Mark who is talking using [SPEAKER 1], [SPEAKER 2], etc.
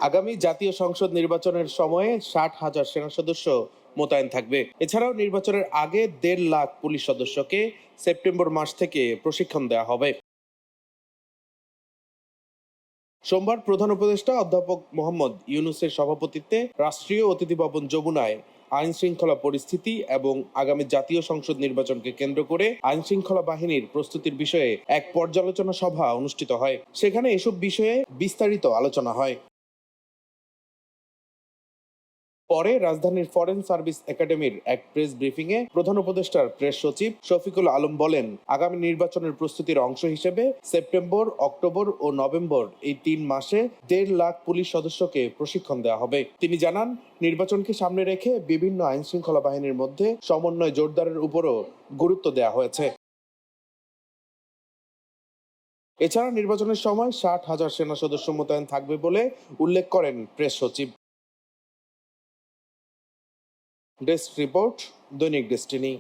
[SPEAKER 1] আগামী জাতীয় সংসদ নির্বাচনের সময়ে 60,000 সেনা সদস্য মোতায়েন থাকবে। এছাড়াও নির্বাচনের আগে 1.5 লাখ পুলিশ সদস্যকে সেপ্টেম্বর মাস থেকে প্রশিক্ষণ দেওয়া হবে। সোমবার প্রধান উপদেষ্টা অধ্যাপক মোহাম্মদ ইউনূসের সভাপতিত্বে রাষ্ট্রীয় অতিথি ভবন যমুনায় আইন শৃঙ্খলা পরিস্থিতি এবং আগামী জাতীয় সংসদ নির্বাচনকে কেন্দ্র করে আইন শৃঙ্খলা বাহিনীর প্রস্তুতির বিষয়ে এক পর্যালোচনা সভা অনুষ্ঠিত হয়। সেখানে এসব বিষয়ে বিস্তারিত আলোচনা হয়। পরে রাজধানীর ফরেন সার্ভিস একাডেমির এক প্রেস ব্রিফিংয়ে প্রধান উপদেষ্টার প্রেস সচিব শফিকুল আলম বলেন, আগামী নির্বাচনের প্রস্তুতির অংশ হিসেবে সেপ্টেম্বর, অক্টোবর ও নভেম্বর এই 3 মাসে 1.5 লাখ পুলিশ সদস্যকে প্রশিক্ষণ দেওয়া হবে। তিনি জানান, নির্বাচনকে সামনে রেখে বিভিন্ন আইন শৃঙ্খলা বাহিনীর মধ্যে সমন্বয় জোরদারের উপরও গুরুত্ব দেওয়া হয়েছে। এছাড়া নির্বাচনের সময় 60,000 সেনা সদস্য মোতায়েন থাকবে বলে উল্লেখ করেন প্রেস সচিব। ডেস্ক রিপোর্ট, দৈনিক ডেস্টিনি।